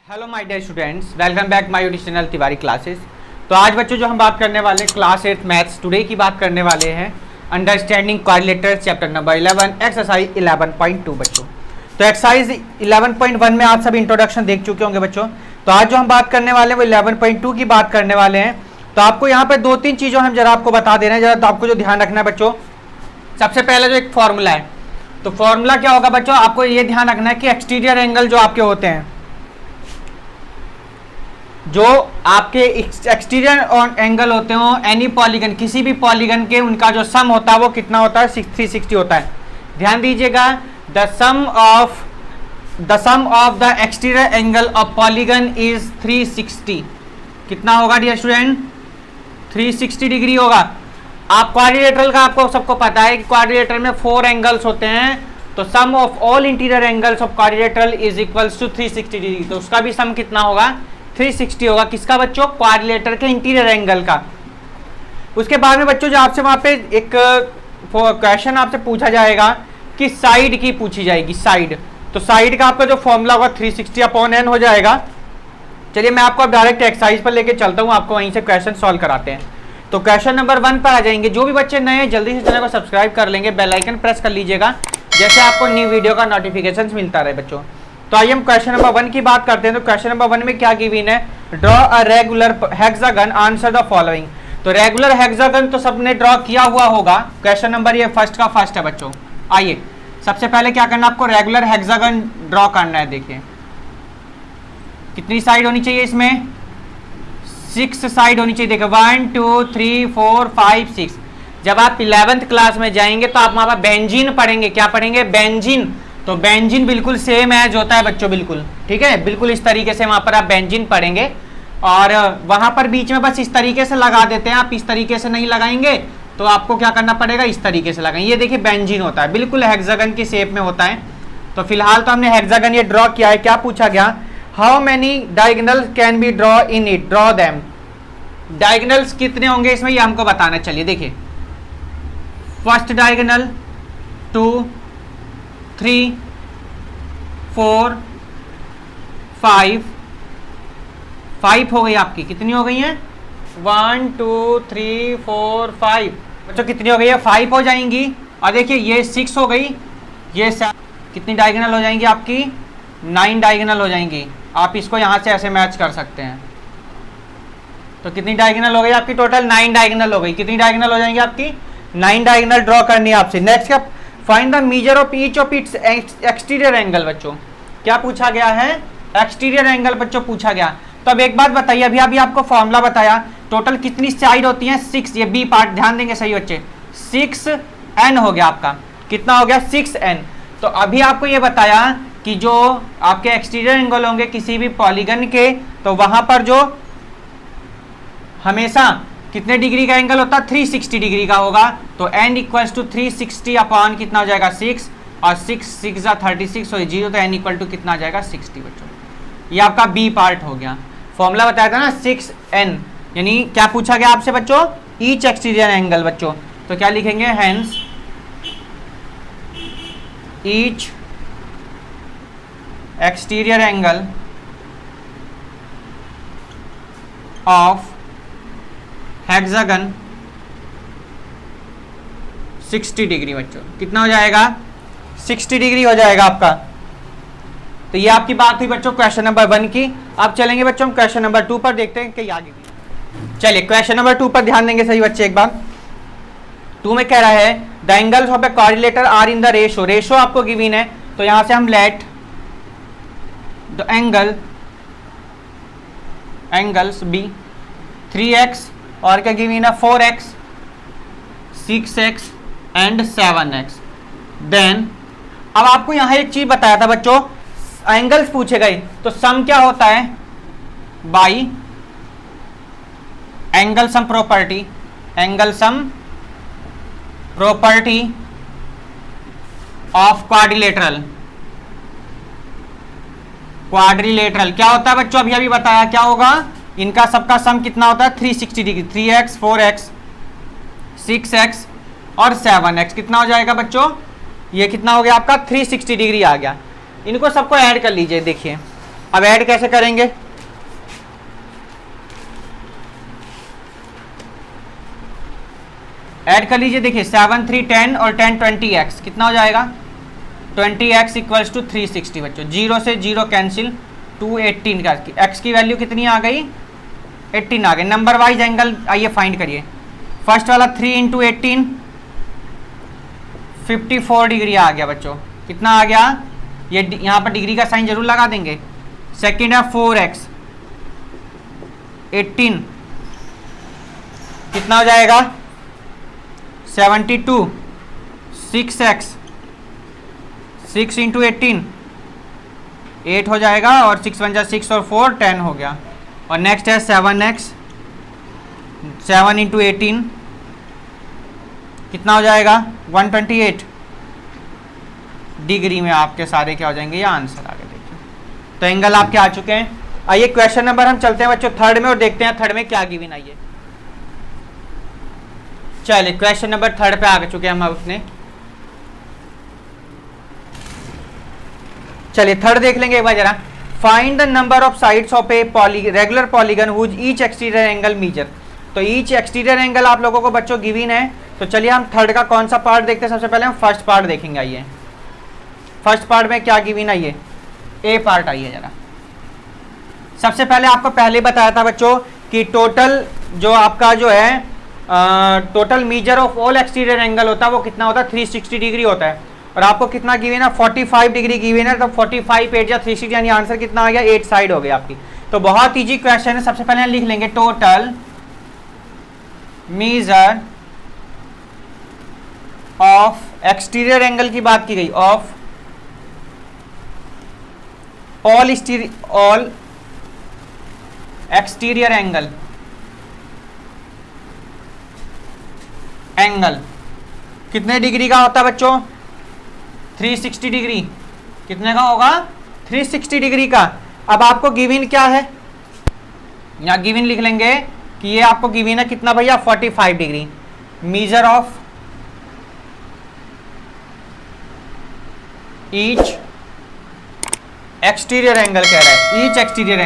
Hello my dear students, welcome back my YouTube channel Tiwari classes. तो आज बच्चों जो हम बात करने वाले क्लास 8 मैथ्स टुडे की बात करने वाले हैं अंडरस्टैंडिंग कोरिलेटर्स चैप्टर नंबर 11 एक्सरसाइज 11.2 बच्चों। तो एक्सरसाइज 11.1 में आप सब इंट्रोडक्शन देख चुके होंगे बच्चों। तो आज जो हम बात करने वाले हैं वो 11.2 की बात करने वाले हैं। तो आपको यहाँ पर दो तीन चीज़ों हम जरा आपको बता दे रहे हैं, जरा तो आपको जो ध्यान रखना है बच्चों। सबसे पहले जो एक फॉर्मूला है, तो फॉर्मूला क्या होगा बच्चों, आपको ये ध्यान रखना है कि एक्सटीरियर एंगल जो आपके होते हैं, जो आपके एक्सटीरियर एंगल होते हो एनी पॉलीगन, किसी भी पॉलीगन के, उनका जो सम होता है वो कितना होता है, 360 होता है। ध्यान दीजिएगा, the sum of the exterior angle of polygon is 360। कितना होगा डियर स्टूडेंट, 360 डिग्री होगा। आप क्वाड्रिलेटरल का आपको सबको पता है कि क्वाड्रिलेटरल में 4 एंगल्स होते हैं, तो sum of all interior angles of quadrilateral is equals to 360 degree. तो उसका भी सम कितना होगा, 360 होगा। किसका बच्चों, क्वाड्रिलेटर के इंटीरियर एंगल का। उसके बाद में बच्चों जो आपसे वहां पे एक क्वेश्चन आपसे पूछा जाएगा कि साइड की पूछी जाएगी, साइड। तो साइड का आपका जो फॉर्मूला होगा 360/n हो जाएगा। चलिए मैं आपको अब डायरेक्ट एक्सरसाइज पर लेके चलता हूँ, आपको वहीं से क्वेश्चन सॉल्व कराते हैं। तो क्वेश्चन नंबर 1 पर आ जाएंगे। जो भी बच्चे नए हैं जल्दी से चैनल को सब्सक्राइब कर लेंगे, बेल आइकन प्रेस कर लीजिएगा, जैसे आपको न्यू वीडियो का नोटिफिकेशन मिलता रहे बच्चों। तो आइए हम क्वेश्चन नंबर 1 की बात करते हैं। तो क्वेश्चन नंबर 1 में क्या गिवन है, draw a regular hexagon, answer the following. तो रेगुलर हेक्सागन तो सबने ड्रॉ किया हुआ होगा। क्वेश्चन नंबर ये फर्स्ट का फर्स्ट है बच्चों। आइए सबसे पहले क्या करना, आपको रेगुलर हेक्सागन ड्रॉ करना है। देखिए कितनी साइड होनी चाहिए इसमें, 6 साइड होनी चाहिए। देखिए 1 2 3 4 5 6। जब आप 11th क्लास में जाएंगे तो आप वहां पर बेंजीन पढ़ेंगे। क्या पढ़ेंगे, बेंजीन। तो बेंजीन बिल्कुल सेम एज होता है बच्चों, बिल्कुल ठीक है, बिल्कुल इस तरीके से वहां पर आप बेंजीन पढ़ेंगे। और वहां पर बीच में बस इस तरीके से लगा देते हैं, आप इस तरीके से नहीं लगाएंगे तो आपको क्या करना पड़ेगा, इस तरीके से लगाएंगे। ये देखिए बेंजीन होता है, बिल्कुल हेक्सागन की शेप में होता है। तो फिलहाल तो हमने हेक्सागन ये ड्रॉ किया है। क्या पूछा गया, how many diagonal can be draw in it, draw them. Diagonals कितने होंगे इसमें, ये हमको बताना। चलिए देखिए, फर्स्ट डायगोनल 2 3 4 5 हो गई आपकी। कितनी हो गई हैं, 1 2 3 4 5 बच्चों, कितनी हो गई है, 5 हो जाएंगी। और देखिए ये 6 हो गई, ये 7, कितनी डायगोनल हो जाएंगी आपकी, 9 डायगोनल हो जाएंगी। आप इसको यहाँ से ऐसे मैच कर सकते हैं। तो कितनी डायगोनल हो गई आपकी, टोटल 9 डायगोनल हो गई। कितनी डायगोनल हो जाएंगी आपकी, 9 डायगोनल ड्रॉ करनी है आपसे। नेक्स्ट क्या, find the major of each of its exterior angle. बच्चों क्या पूछा गया है, एक्सटीरियर एंगल बच्चों पूछा गया। तो अब एक बात बताइए, अभी आपको फॉर्मूला बताया, टोटल कितनी साइड होती है, 6। ये बी पार्ट ध्यान देंगे सही बच्चे, 6n हो गया आपका। कितना हो गया, 6n। तो अभी आपको ये बताया कि जो आपके एक्सटीरियर एंगल होंगे किसी भी पॉलीगन के, तो वहां पर जो हमेशा कितने डिग्री का एंगल होता है, 360 डिग्री का होगा। तो n इक्वल्स टू 360 अपॉन कितना हो जाएगा, 6, और 6 6 36 हो 0, तो n इक्वल टू कितना आ जाएगा, 60 बच्चों। ये आपका बी पार्ट हो गया। फॉर्मूला बताया था ना 6n, यानी क्या पूछा गया आपसे बच्चों, ईच एक्सटीरियर एंगल बच्चों। तो क्या लिखेंगे, hence each exterior angle of hexagon 60 degree बच्चों। कितना हो जाएगा, 60 डिग्री हो जाएगा आपका। तो ये आपकी बात हुई बच्चों क्वेश्चन नंबर 1 की। अब चलेंगे बच्चों हम क्वेश्चन नंबर 2 पर, देखते हैं कि आगे की। चलिए क्वेश्चन नंबर 2 पर ध्यान देंगे सही बच्चे एक बार। 2 में कह रहा है the angles of a quadrilateral are in the ratio. Ratio आपको गिवन है, तो यहां से हम let the angles B 3x और क्या गिवन है, 4x 6x and 7x। Then अब आपको यहां एक चीज बताया था बच्चों, एंगल्स पूछे गए, तो सम क्या होता है, by angle sum property, angle sum property of quadrilateral. Quadrilateral क्या होता है बच्चों, अभी बताया क्या होगा, इनका सबका सम कितना होता है, 360 डिग्री। 3x 4x 6x और 7x कितना हो जाएगा बच्चों, ये कितना हो गया आपका, 360 डिग्री आ गया। इनको सबको ऐड कर लीजिए। देखिए अब ऐड कैसे करेंगे? ऐड कर लीजिए, देखिए 7 3 10 और 10 20x कितना हो जाएगा? 20x इक्वल्स टू 360 बच्चों, 0 से 0 कैंसिल, 2 18 का x की वैल्यू कितनी आ गई? 18 आ गई। नंबर वाइज एंगल आइए फाइंड करिए। फर्स्ट वाला 3 इंटू 18 54 डिग्री आ गया बच्चों। कितना आ गया? ये यहाँ पर डिग्री का साइन जरूर लगा देंगे। सेकेंड है 4x 18 कितना हो जाएगा? 72। 6x 6 इंटू 18 8 हो जाएगा और 6 1 जा 6 और 4 10 हो गया। और नेक्स्ट है 7x 7 इंटू 18 कितना हो जाएगा? 128 डिग्री में आपके सारे क्या हो जाएंगे? ये आंसर आगे देखिए। तो एंगल आपके आ चुके हैं। आइए क्वेश्चन नंबर हम चलते हैं बच्चों थर्ड में और देखते हैं थर्ड में क्या गिवन आई है। चलिए क्वेश्चन नंबर थर्ड पे आ चुके हैं हम अपने। चलिए थर्ड देख लेंगे एक बार जरा। Find the number of sides of a regular polygon whose each exterior angle measure. तो ईच एक्सटीरियर एंगल आप लोगों को बच्चों गिवन है। तो चलिए हम थर्ड का कौन सा पार्ट देखते हैं। सबसे पहले हम फर्स्ट पार्ट देखेंगे। आइए फर्स्ट पार्ट में क्या गिवन आइए, ए पार्ट आइए जरा। सबसे पहले आपको पहले बताया था बच्चों कि टोटल जो आपका जो है total measure of all exterior angle होता है वो कितना होता है? 360 डिग्री होता है। और आपको कितना गिवन है? 45 डिग्री गिवन है। तो 45 8 या 360 यानी आंसर कितना आ गया? 8 साइड हो गया आपकी। तो बहुत इजी क्वेश्चन है। सबसे पहले लिख लेंगे total measure of exterior angle की बात की गई, ऑफ ऑल एक्सटीरियर एंगल कितने डिग्री का होता है बच्चों? 360 डिग्री। कितने का होगा? 360 डिग्री का। अब आपको गिवन क्या है? यहां गिवन लिख लेंगे कि ये आपको गिवन है कितना भैया? 45 degree. Measure of each exterior angle कह रहा है। ईच एक्सटीरियर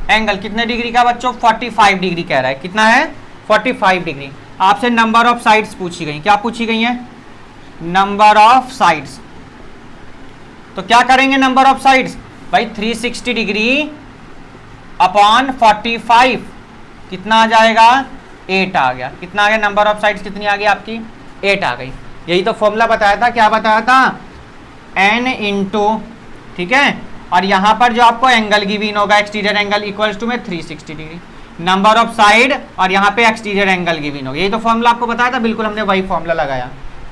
एंगल कितने डिग्री का बच्चों? 45 डिग्री कह रहा है। कितना है? 45 डिग्री। आपसे नंबर ऑफ साइड्स पूछी गई। क्या पूछी गई है? Number of sides. तो क्या करेंगे नंबर ऑफ साइड्स? भाई 360 डिग्री अपॉन 45 कितना आ जाएगा? 8 आ गया। कितना आ गया? नंबर ऑफ साइड्स कितनी आ गई आपकी? 8 आ गई। यही तो फॉर्मूला बताया था। क्या बताया था? n इंटू, ठीक है, और यहां पर जो आपको एंगल गिवन होगा एक्सटीरियर एंगल इक्वल्स टू में 360 डिग्री, नंबर ऑफ साइड और यहाँ पे एक्सटीरियर एंगल गिवन होगा। यही तो फॉर्मूला आपको बताया था। बिल्कुल हमने वही फॉर्मूला लगाया।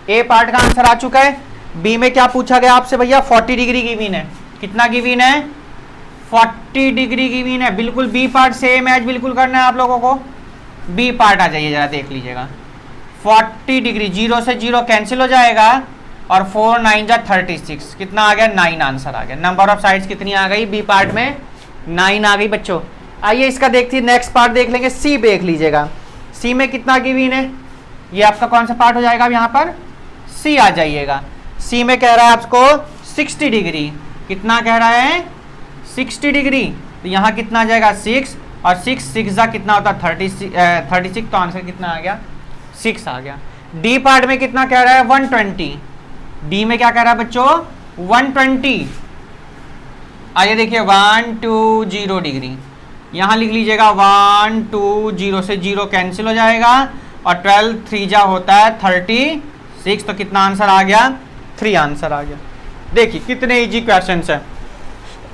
ए पार्ट का आंसर आ चुका है। बी में क्या पूछा गया आपसे भैया? 40 डिग्री गिवन है। कितना गिवन है? 40 डिग्री गिवन है। बिल्कुल बी पार्ट सेम एज बिल्कुल करना है आप लोगों को। बी पार्ट आ जाइए जरा देख लीजिएगा। 40 डिग्री, 0 से 0 कैंसिल हो जाएगा और 4 9 जा 36। कितना आ गया? 9 आंसर आ गया। नंबर ऑफ साइड्स कितनी आ गई? बी पार्ट में 9 आ गई बच्चों। आइए इसका देखते हैं नेक्स्ट पार्ट देख लेंगे। सी देख लीजिएगा। सी में कितना गिवन है? ये आपका कौन सा पार्ट हो जाएगा? अब यहाँ पर सी आ जाइएगा। सी में कह रहा है आपको 60 डिग्री। कितना कह रहा है? 60 डिग्री। तो यहाँ कितना आ जाएगा? 6 और 6 जा कितना होता है? 36। तो आंसर कितना आ गया? 6 आ गया। डी पार्ट में कितना कह रहा है? 120। डी में क्या कह रहा है बच्चों? 120। आइए देखिए 120 डिग्री। यहाँ लिख लीजिएगा 120 से 0 कैंसिल हो जाएगा और 12 3 जा होता है 36। तो कितना आंसर आ गया? 3 आंसर आ गया। देखिए कितने इजी क्वेश्चंस हैं।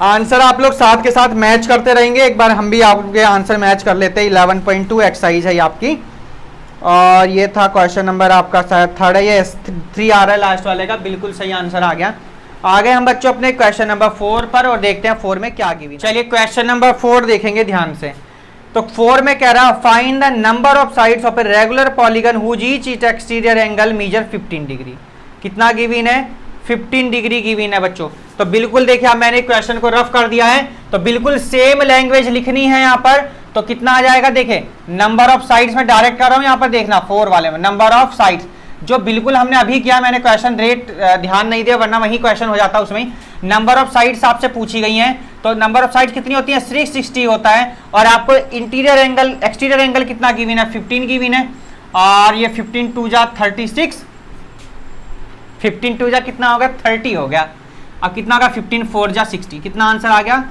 आंसर आप लोग साथ के साथ मैच करते रहेंगे। एक बार हम भी आपके आंसर मैच कर लेते हैं। 11.2 एक्सरसाइज है ये आपकी। और ये था क्वेश्चन नंबर आपका शायद थर्ड है। ये 3 आ रहा है लास्ट वाले का। बिल्कुल सही आंसर आ गया। आगे हम बच्चों अपने क्वेश्चन नंबर 4 पर और देखते हैं 4 में क्या गिवन। चलिए क्वेश्चन नंबर 4 देखेंगे ध्यान से। तो 4 में कह रहा है find the number of sides of a regular polygon whose each exterior angle measure 15 degree. कितना गिवन है? 15 डिग्री गिवन है बच्चों। तो बिल्कुल देखिए अब मैंने क्वेश्चन को रफ कर दिया है। तो बिल्कुल सेम लैंग्वेज लिखनी है यहाँ पर। तो कितना आ जाएगा? देखें नंबर ऑफ साइड्स में डायरेक्ट कर रहा हूँ यहाँ पर देखना 4 वाले में। नंबर ऑफ साइड्स जो बिल्कुल हमने अभी किया, मैंने क्वेश्चन रेट ध्यान नहीं दिया वरना वही क्वेश्चन हो जाता उसमें। नंबर ऑफ साइड्स आपसे पूछी गई हैं, तो नंबर ऑफ साइड्स कितनी होती है, 360 होता है। और आपको इंटीरियर एंगल, एक्सटीरियर एंगल कितना गिवन है, 15 गिवन है। और ये 15 2 जा 36, 15 2 जा कितना होगा, 30 हो गया। अब कितना होगा, 15 4 जा 60, कितना आंसर आ गया,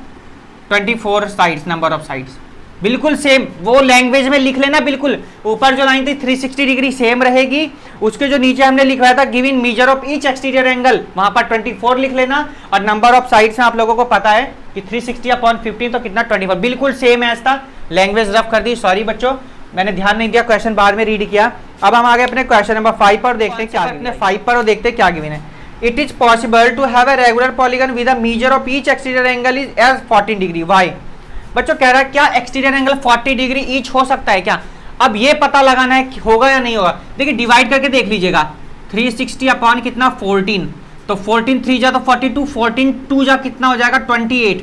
24 साइड्स, नंबर ऑफ साइड्स। बिल्कुल सेम वो लैंग्वेज में लिख लेना, बिल्कुल ऊपर जो लाइन थी 360 डिग्री सेम रहेगी, उसके जो नीचे हमने लिखवाया था given major of each exterior angle, वहां पर 24 लिख लेना। और नंबर ऑफ साइड्स आप लोगों को पता है कि 360 अपॉन 15 तो कितना 24, बिल्कुल सेम है था। लैंग्वेज रफ कर दी, सॉरी बच्चों मैंने ध्यान नहीं दिया, क्वेश्चन बाद में रीड किया। अब हम आगे अपने क्वेश्चन नंबर 5 पर देखते हैं क्या, अपने 5 पर और देखते हैं क्या गिवन है। It is possible to have a regular polygon with a measure of each exterior angle is as 14 degree, why. बच्चों कह रहा है क्या एक्सटीरियर एंगल 40 डिग्री ईच हो सकता है क्या। अब ये पता लगाना है होगा या नहीं होगा। देखिए डिवाइड करके देख लीजिएगा, 360 अपॉन कितना 14, तो 14 3 जा तो 42, 14 2 जा कितना हो जाएगा 28,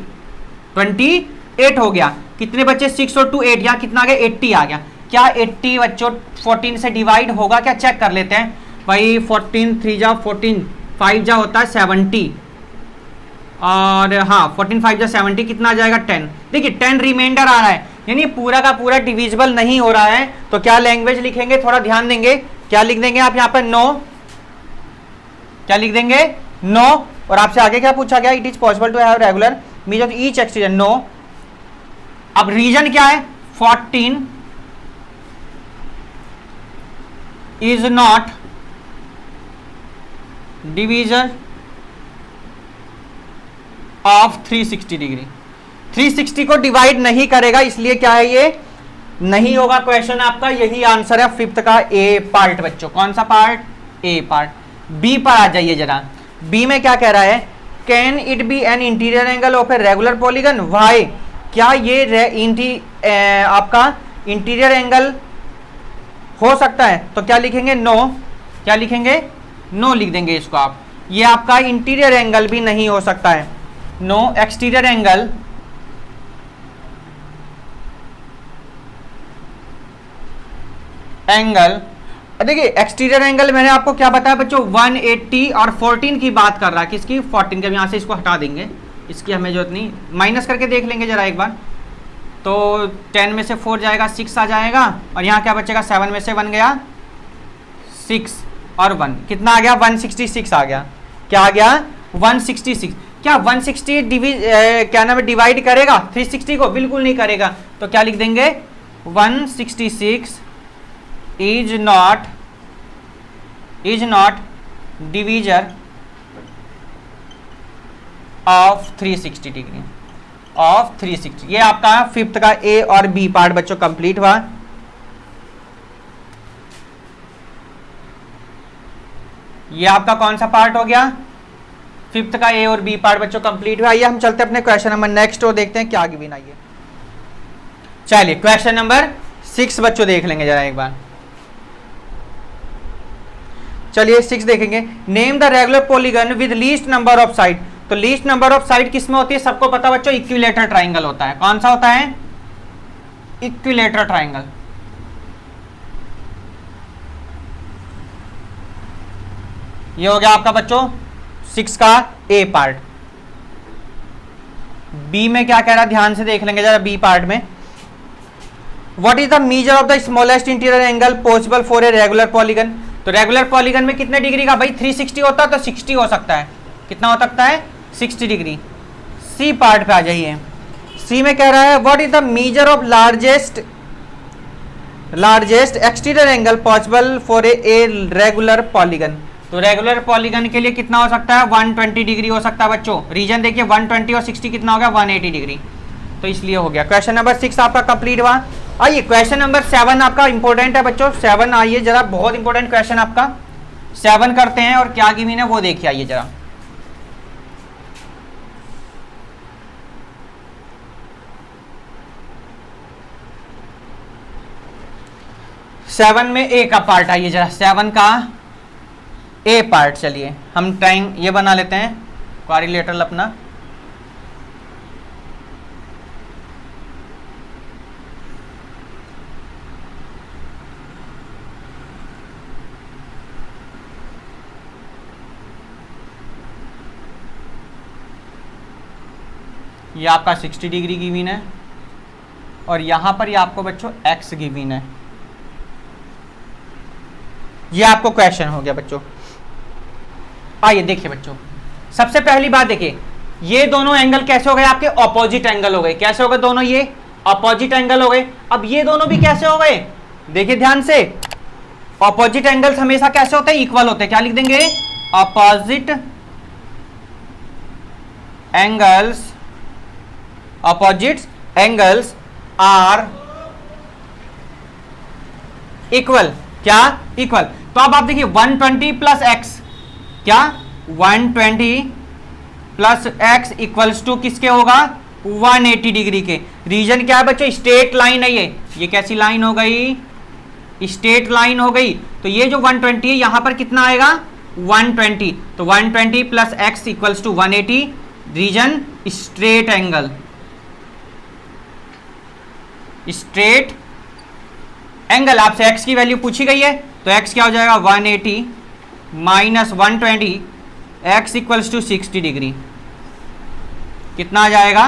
28 हो गया। कितने बच्चे 6 और 2 8, यहाँ कितना आ गया 80 आ गया। क्या 80 बच्चों 14 से डिवाइड होगा क्या, चेक कर लेते हैं भाई। 14 3 जा 14, 5 जा होता है 70, और हाँ 14 5 जा 70, कितना आ जाएगा 10। देखिए 10 रिमाइंडर आ रहा है, यानी पूरा का पूरा डिविजिबल नहीं हो रहा है। तो क्या लैंग्वेज लिखेंगे, थोड़ा ध्यान देंगे, क्या लिख देंगे आप यहाँ पर, नो, क्या लिख देंगे, नो। और आपसे आगे क्या पूछा गया, it is possible to have regular measure each exterior, no. अब रीजन क्या है, 14 is not division of 360 degree, 360 को डिवाइड नहीं करेगा, इसलिए क्या है ये नहीं होगा क्वेश्चन आपका। यही आंसर है फिफ्थ का ए पार्ट बच्चों। कौन सा पार्ट, ए पार्ट। बी पर आ जाइए जरा, बी में क्या कह रहा है, can it be an interior angle of a regular polygon, why. क्या ये आपका इंटीरियर एंगल हो सकता है, तो क्या लिखेंगे, नो। क्या लिखेंगे, नो लिख देंगे इसको आप। ये आपका इंटीरियर एंगल भी नहीं हो सकता है, नो एक्सटीरियर एंगल देखिए एक्सटीरियर एंगल मैंने आपको क्या बताया बच्चों, 180 और 14 की बात कर रहा है, किसकी 14 के। यहां से इसको हटा देंगे, इसकी हमें जरूरत नहीं, माइनस करके देख लेंगे जरा एक बार। तो 10 में से 4 जाएगा 6 आ जाएगा, और यहाँ क्या बचेगा 7 में से 1 गया 6 और 1 कितना आ गया 166 आ गया। क्या आ गया 166। क्या 160 क्या नाम है डिवाइड करेगा 360 को, बिल्कुल नहीं करेगा। तो क्या लिख देंगे 166 is not divisor of 360 degree, of 360। ये आपका फिफ्थ का ए और बी पार्ट बच्चों कंप्लीट हुआ। ये आपका कौन सा पार्ट हो गया, फिफ्थ का ए और बी पार्ट बच्चों कंप्लीट हुआ। आइए हम चलते हैं अपने क्वेश्चन नंबर नेक्स्ट और देखते हैं क्या गिवन आई है। चलिए क्वेश्चन नंबर 6 बच्चों देख लेंगे जरा एक बार। चलिए 6 देखेंगे। Name the regular polygon with least number of side. तो लीस्ट नंबर ऑफ साइड किसमें होती है, सबको पता बच्चों, इक्विलेटरल ट्राइंगल होता है। कौन सा होता है, इक्विलेटरल ट्राइंगल। ये हो गया आपका बच्चों 6 का ए पार्ट। बी में क्या कह रहा है ध्यान से देख लेंगे जरा, बी पार्ट में what is the measure of the smallest interior angle possible for a regular polygon. तो रेगुलर पॉलीगन में कितने डिग्री का भाई 360 होता है, तो 60 हो सकता है। कितना हो सकता है 60 डिग्री। सी पार्ट पे आ जाइए। सी में कह रहा है what is the measure of largest exterior angle possible for a regular polygon. तो रेगुलर पॉलीगन के लिए कितना हो सकता है 120 डिग्री हो सकता है बच्चों। रीजन देखिए 120 और 60 कितना हो गया 180 डिग्री, तो इसलिए हो गया। क्वेश्चन नंबर 6 आपका कंप्लीट हुआ। आइए क्वेश्चन नंबर 7 आपका इंपॉर्टेंट है बच्चों। 7 आइए जरा, बहुत इंपॉर्टेंट क्वेश्चन आपका 7 करते हैं, और क्या गिवन है वो देखिए आइए जरा। सेवन में ए का पार्ट आइए जरा, 7 का ए पार्ट। चलिए हम टाइम ये बना लेते हैं क्वाड्रिलेटरल अपना। ये आपका 60 डिग्री गिवन है और यहाँ पर ये आपको बच्चों x गिवन है। ये आपको क्वेश्चन हो गया बच्चों। आइए देखिए बच्चों, सबसे पहली बात देखिए, ये दोनों एंगल कैसे हो गए आपके? ऑपोजिट एंगल हो गए। कैसे हो गए दोनों? ये ऑपोजिट एंगल हो गए। अब ये दोनों भी कैसे हो गए? देखिए ध्यान से, ऑपोजिट एंगल्स हमेशा कैसे होते हैं? इक्वल होते हैं। क्या लिख देंगे? Opposite angles, opposite angles are equal. क्या? इक्वल। तो अब आप देखिए 120 प्लस एक्स, क्या 120 प्लस एक्स इक्वल्स टू किसके होगा? 180 डिग्री के। रीजन क्या है बच्चों? स्ट्रेट लाइन है ये कैसी लाइन हो गई? स्ट्रेट लाइन हो गई। तो ये जो 120 है यहां पर कितना आएगा? 120। तो 120 plus x equals to 180। Reason straight angle, straight angle. आपसे x की वैल्यू पूछी गई है तो x क्या हो जाएगा? 180 minus 120, x equals to 60 degree. कितना आ जाएगा?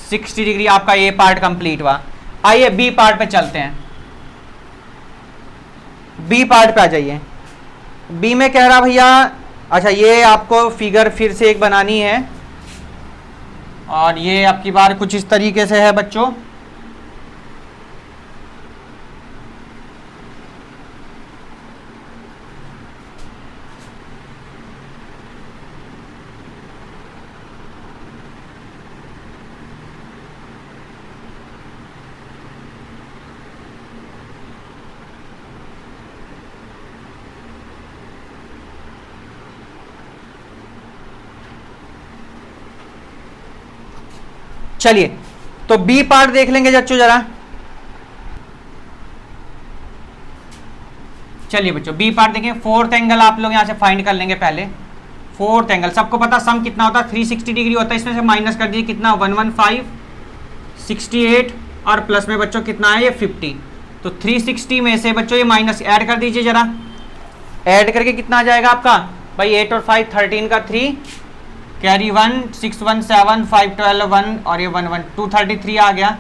60 डिग्री। आपका ये पार्ट कंप्लीट हुआ। आइए बी पार्ट पे चलते हैं। बी पार्ट पे आ जाइए। बी में कह रहा भैया, अच्छा ये आपको फिगर फिर से एक बनानी है और ये आपकी बार कुछ इस तरीके से है बच्चों। चलिए तो बी पार्ट देख लेंगे बच्चों जरा। चलिए बच्चों बी पार्ट देखें। फोर्थ एंगल आप लोग यहां से फाइंड कर लेंगे पहले। फोर्थ एंगल सबको पता सम कितना होता है? 360 डिग्री होता है। इसमें से माइनस कर दीजिए कितना? 115, 68 और प्लस में बच्चों कितना है? ये 50। तो 360 में से बच्चों ये माइनस ऐड कर दीजिए जरा। ऐड करके कितना आ जाएगा आपका? भाई 8 और 5 13 का 3, कैरी 1, 6 1 7, 5 12 1 और ये 1 1, 233 आ गया।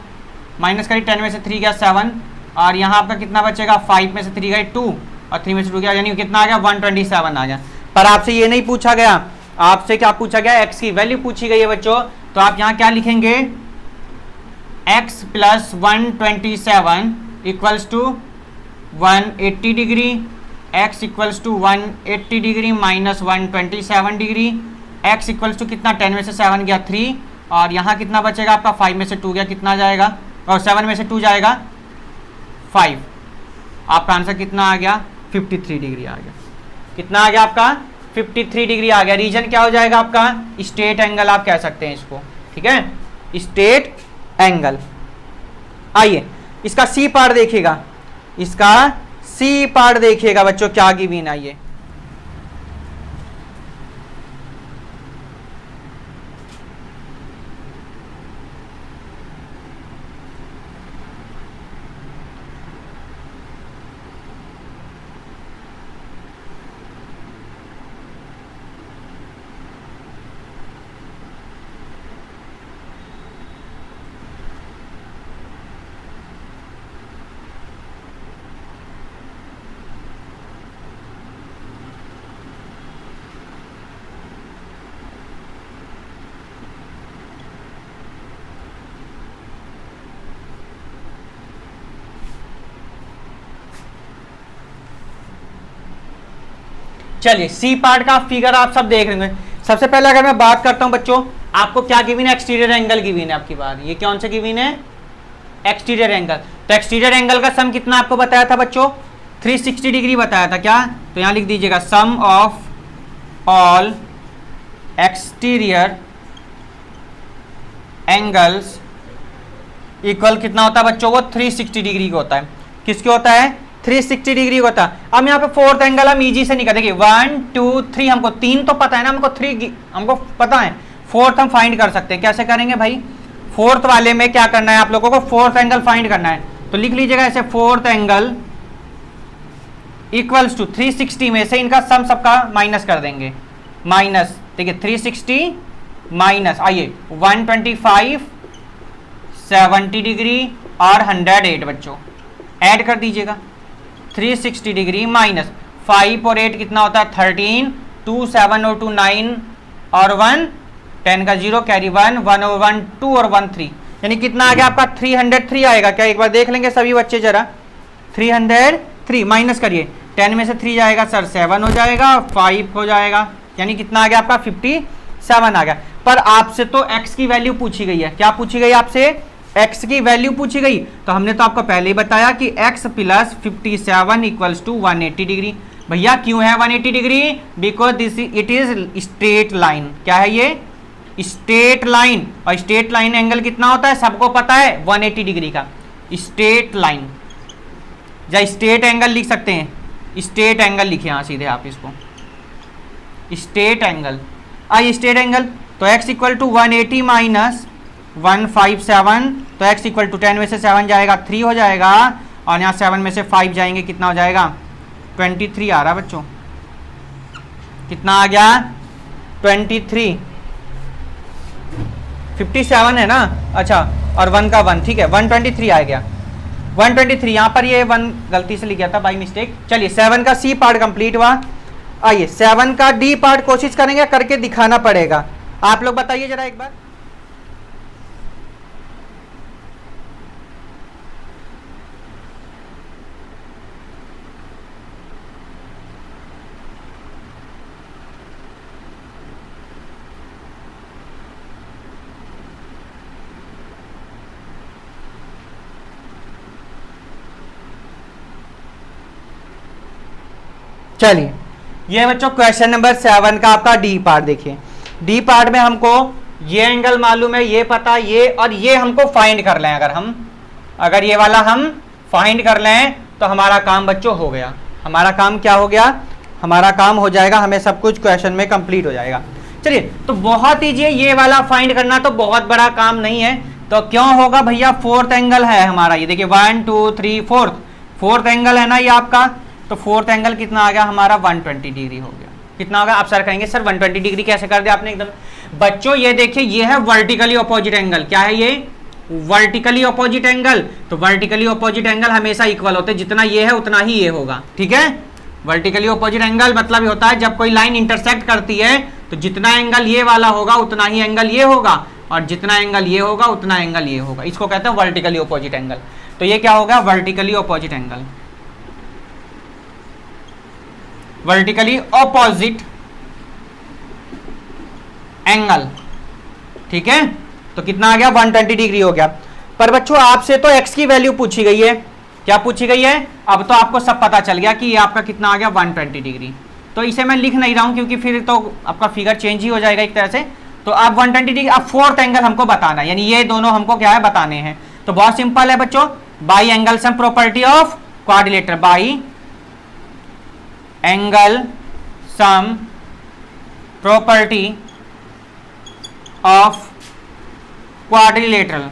माइनस करी 10 में से 3 गया 7 और यहाँ आपका कितना बचेगा? 5 में से 3 गए 2 और 3 में से 2 गया, यानी कितना आ गया? 127 आ गया। पर आपसे ये नहीं पूछा गया, आपसे क्या पूछा गया? x की वैल्यू पूछी गई है बच्चों। तो आप यहाँ क्या लिखेंगे? x plus 127 equals to 180 degree, x equals to 180 degree minus 127 degree. x equals to कितना? 10 में से 7 गया 3 और यहाँ कितना बचेगा आपका? 5 में से 2 गया, कितना जाएगा? और 7 में से 2 जाएगा 5। आपका आंसर कितना आ गया? 53 डिग्री आ गया। कितना आ गया आपका? 53 डिग्री आ गया। रीजन क्या हो जाएगा आपका? स्ट्रेट एंगल आप कह सकते हैं इसको, ठीक है, स्ट्रेट एंगल। आइए इसका सी पार्ट देखिएगा। इसका सी पार्ट देखिएगा बच्चों क्या गिवन है ये। चलिए सी पार्ट का फिगर आप सब देख रहे हैं। सबसे पहले अगर मैं बात करता हूं बच्चों, आपको क्या गिवन है? एक्सटीरियर एंगल गिवन है आपकी बार। ये कौन सा गिवन है? Exterior angle. तो एक्सटीरियर एंगल का सम कितना आपको बताया था बच्चों? 360 डिग्री बताया था। क्या? तो यहां लिख दीजिएगा sum of all exterior angles equal कितना होता है बच्चों? वो 360 डिग्री का होता है। किसके होता है? 360 डिग्री होता है। अब यहाँ पे फोर्थ एंगल हम इजी से निकाल देंगे। 1 2 3, हमको 3 तो पता है ना, हमको 3 हमको पता है। फोर्थ हम फाइंड कर सकते हैं। कैसे करेंगे भाई? फोर्थ वाले में क्या करना है आप लोगों को? फोर्थ एंगल फाइंड करना है। तो लिख लीजिएगा ऐसे, फोर्थ एंगल इक्वल्स टू 360 में से इनका सम सबका माइनस कर देंगे। माइनस, देखिए 360 माइनस, आइए 125, 70 डिग्री और 108 बच्चों ऐड कर दीजिएगा, 360 डिग्री माइनस 5 और 8 कितना होता है 13, 2 7 और 2 9 और 1 10 का 0 कैरी 1 1 और 1 2 और 1 3, यानी कितना आ गया आपका 303 आएगा क्या? एक बार देख लेंगे सभी बच्चे जरा, 303 माइनस करिए, 10 में से 3 जाएगा सर 7 हो जाएगा, 5 हो जाएगा, यानी कितना आ गया आपका 57 आ गया। पर आपसे तो x की वैल्यू पूछी गई है, क्या पूछी गई आपसे? x की वैल्यू पूछी गई, तो हमने तो आपको पहले ही बताया कि x plus 57 equals to 180 degree. भैया क्यों है 180 degree? Because this it is straight line. क्या है ये? Straight line. और स्ट्रेट लाइन एंगल कितना होता है सबको पता है, 180 डिग्री का। स्ट्रेट लाइन या स्ट्रेट एंगल लिख सकते हैं, स्ट्रेट एंगल लिखे यहाँ सीधे आप इसको, स्ट्रेट एंगल। आई स्ट्रेट एंगल तो x इक्वल टू 180 माइनस 157, तो x इक्वल टू 10 में से 7 जाएगा 3 हो जाएगा, और यहाँ 7 में से 5 जाएंगे कितना हो जाएगा 23 आ रहा बच्चों, कितना आ गया 23, 57 है ना, अच्छा, और 1 का 1, ठीक है 123 आ गया, 123। यहाँ पर ये 1 गलती से लिख गया था बाई मिस्टेक। चलिए 7 का सी पार्ट कंप्लीट हुआ, आइए 7 का डी पार्ट कोशिश करेंगे, करके दिखाना पड़ेगा। आप लोग बताइए जरा एक बार। चलिए ये बच्चों क्वेश्चन नंबर 7 का आपका डी पार्ट देखिए। डी पार्ट में हमको ये एंगल मालूम है, ये पता, ये और ये हमको फाइंड कर लें। अगर ये वाला हम फाइंड कर लें तो हमारा काम बच्चों हो गया। हमारा काम क्या हो गया? हमारा काम हो जाएगा, हमें सब कुछ क्वेश्चन में कंप्लीट हो जाएगा। चलिए तो बहुत ईजी है, ये वाला फाइंड करना तो बहुत बड़ा काम नहीं है। तो क्यों होगा भैया? फोर्थ एंगल है हमारा, ये देखिए 1 2 3 फोर्थ एंगल है ना ये आपका। तो फोर्थ एंगल कितना आ गया हमारा 120 डिग्री हो गया। कितना होगा? आप सर कहेंगे सर 120 डिग्री कैसे कर दिया आपने एकदम। बच्चों ये देखिए ये है वर्टिकली अपोजिट एंगल। क्या है ये? Vertically opposite angle. तो वर्टिकली अपोजिट एंगल हमेशा इक्वल होते हैं, जितना ये है उतना ही ये होगा, ठीक है। वर्टिकली अपोजिट एंगल मतलब होता है जब कोई लाइन इंटरसेक्ट करती है तो जितना एंगल ये वाला होगा उतना ही एंगल ये होगा, और जितना एंगल ये होगा उतना एंगल ये होगा। इसको कहते हैं वर्टिकली अपोजिट एंगल। तो ये क्या होगा? Vertically opposite angle, vertically opposite angle, ठीक है। तो कितना आ गया? 120 डिग्री हो गया। पर बच्चों आपसे तो x की वैल्यू पूछी गई है। क्या पूछी गई है? अब तो आपको सब पता चल गया कि ये आपका कितना आ गया 120 डिग्री। तो इसे मैं लिख नहीं रहा हूं क्योंकि फिर तो आपका फिगर चेंज ही हो जाएगा एक तरह से। तो अब 120 डिग्री, अब फोर्थ एंगल हमको बताना है, यानी ये दोनों हमको क्या है बताने हैं। तो बहुत सिंपल है बच्चों, by angle sum property of quadrilateral, by angle sum property of quadrilateral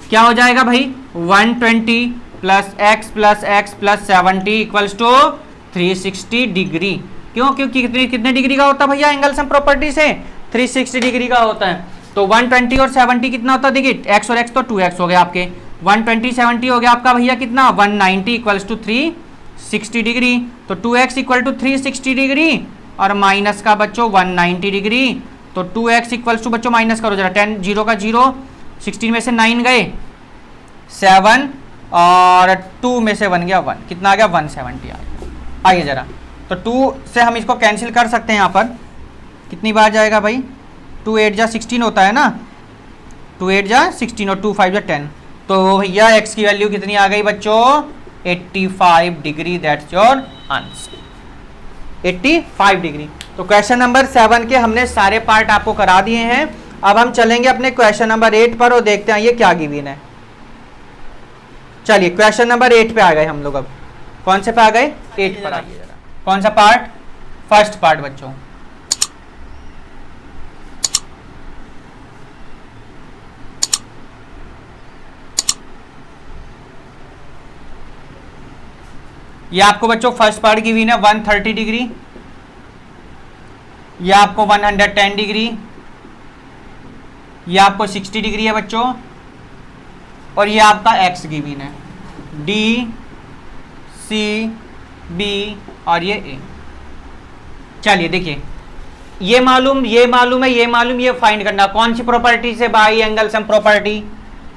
क्या हो जाएगा भाई? 120 plus x plus x plus 70 equals to 360 degree. क्यों? क्योंकि कितने डिग्री का होता है भैया एंगल सम प्रॉपर्टी से? 360 डिग्री का होता है। तो 120 और 70 कितना होता है? देखिए एक्स और एक्स तो 2x हो गया आपके, 120 70 हो गया आपका भैया कितना 190 इक्वल्स टू 360 डिग्री। तो 2x इक्वल टू 360 डिग्री और माइनस का बच्चों 190 डिग्री। तो 2x इक्वल्स टू बच्चों माइनस करो जरा, 10 0 का 0, 16 में से 9 गए 7 और 2 में से 1 गया 1, कितना आ गया 170 आ गया। आइए जरा, तो 2 से हम इसको कैंसिल कर सकते हैं। यहाँ पर कितनी बार जाएगा भाई? 2 8 जा 16 होता है ना, 2 8 जा 16 और 2 5 जा 10। तो भैया x की वैल्यू कितनी आ गई बच्चों? 85 degree. That's your answer, 85 degree. तो क्वेश्चन नंबर 7 के हमने सारे पार्ट आपको करा दिए हैं। अब हम चलेंगे अपने क्वेश्चन नंबर 8 पर और देखते हैं ये क्या गिवन है। चलिए क्वेश्चन नंबर 8 पे आ गए हम लोग। अब कौन से पे आ गए? 8 पर आइए जरा। कौन सा पार्ट? फर्स्ट पार्ट बच्चों। ये आपको बच्चों फर्स्ट पार्ट गिवन है 130 डिग्री, ये आपको 110 डिग्री, ये आपको 60 डिग्री है बच्चों, और ये आपका एक्स गिवन है, डी सी बी और ये ए। चलिए देखिए, ये मालूम, ये मालूम है, ये मालूम, ये फाइंड करना। कौन सी प्रॉपर्टी से? By angle sum property,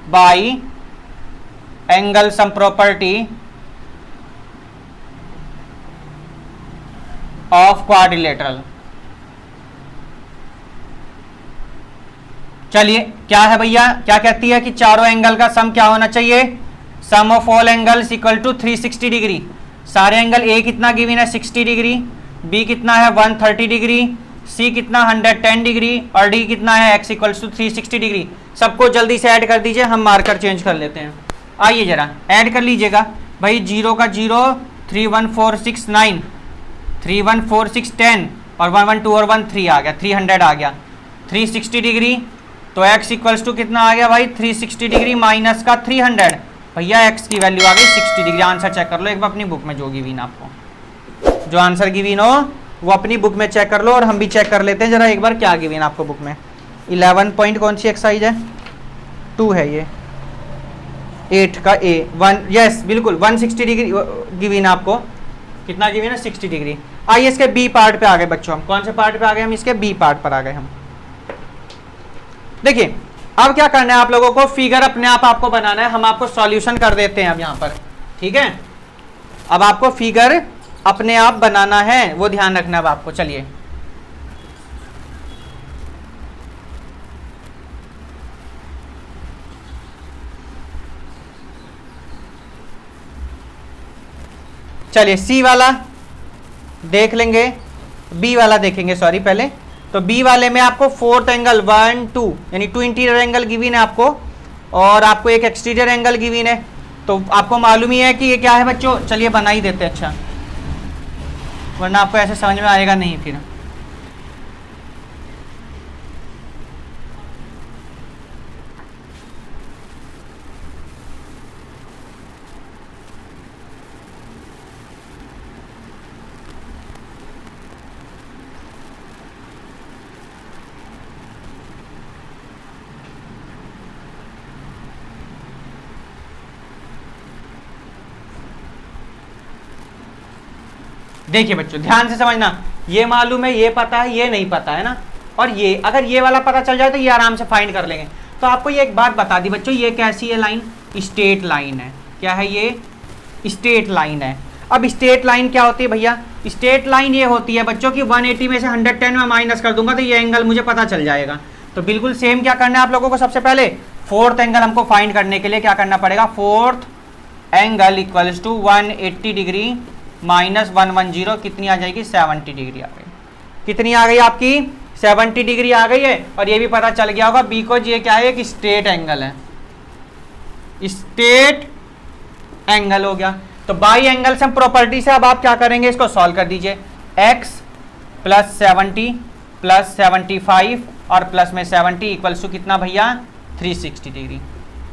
by angle sum property of quadrilateral. चलिए क्या है भैया, क्या कहती है कि चारों एंगल का सम क्या होना चाहिए? Sum of all angles equal to 360 degree. सारे एंगल, ए कितना गिवन है 60 डिग्री, बी कितना है 130 डिग्री, सी कितना 110 डिग्री और डी कितना है एक्स इक्वल्स टू 360 डिग्री। सबको जल्दी से ऐड कर दीजिए, हम मार्कर चेंज कर लेते हैं। आइए जरा ऐड कर लीजिएगा भाई, 0 का 0, 3 1 4 6 9, 3 1 4 6 10 और 1 1 2 और 1 3 आ गया, 300 आ गया, 360 डिग्री। तो x इक्वल्स टू कितना आ गया भाई 360 डिग्री माइनस का 300। भैया x की वैल्यू आ गई 60 डिग्री। आंसर चेक कर लो एक बार अपनी बुक में, जो गिवीन आपको, जो आंसर गिवीन हो वो अपनी बुक में चेक कर लो, और हम भी चेक कर लेते हैं जरा एक बार क्या गिवीन आपको बुक में। 11 पॉइंट कौन सी एक्सरसाइज है? 2 है ये, 8 का ए 1, यस बिल्कुल 160 डिग्री गिवीन आपको। कितना गिवीन है? 60 डिग्री। आइए इसके बी पार्ट पे आ गए बच्चों हम। कौन से पार्ट पे आ गए हम? इसके बी पार्ट पर आ गए हम। देखिए अब क्या करना है आप लोगों को, फिगर अपने आप आपको बनाना है, हम आपको सॉल्यूशन कर देते हैं अब यहाँ पर, ठीक है। अब आपको फिगर अपने आप बनाना है, वो ध्यान रखना अब आपको। चलिए चलिए सी वाला देख लेंगे, बी वाला देखेंगे, सॉरी पहले। तो बी वाले में आपको फोर्थ एंगल 1 2 यानी 2 इंटीरियर एंगल गिवन है आपको, और आपको एक एक्सटीरियर एंगल गिवन है। तो आपको मालूम ही है कि ये क्या है बच्चों। चलिए बना ही देते हैं, अच्छा, वरना आपको ऐसे समझ में आएगा नहीं फिर। देखिए बच्चों ध्यान से समझना, ये मालूम है, ये पता है, ये नहीं पता है ना, और ये अगर ये वाला पता चल जाए तो ये आराम से फाइंड कर लेंगे। तो आपको ये एक बात बता दी बच्चों, ये कैसी है लाइन? स्ट्रेट लाइन है। क्या है ये? स्ट्रेट लाइन है। अब स्ट्रेट लाइन क्या होती है भैया? स्ट्रेट लाइन ये होती है बच्चों की 180 में से 110 में माइनस कर दूंगा तो ये एंगल मुझे पता चल जाएगा। तो बिल्कुल सेम क्या करना है आप लोगों को, सबसे पहले फोर्थ एंगल हमको फाइंड करने के लिए क्या करना पड़ेगा? Fourth angle equals to 180 degree minus 110, कितनी आ जाएगी? 70 डिग्री आ गई। कितनी आ गई आपकी? 70 डिग्री आ गई है। और ये भी पता चल गया होगा बिकॉज ये क्या है? एक स्ट्रेट एंगल है, स्ट्रेट एंगल हो गया। तो बाई एंगल सम प्रॉपर्टी से अब आप क्या करेंगे? इसको सॉल्व कर दीजिए। x प्लस 70 प्लस 75 और प्लस में 70 इक्वल्स टू कितना भैया? 360 डिग्री।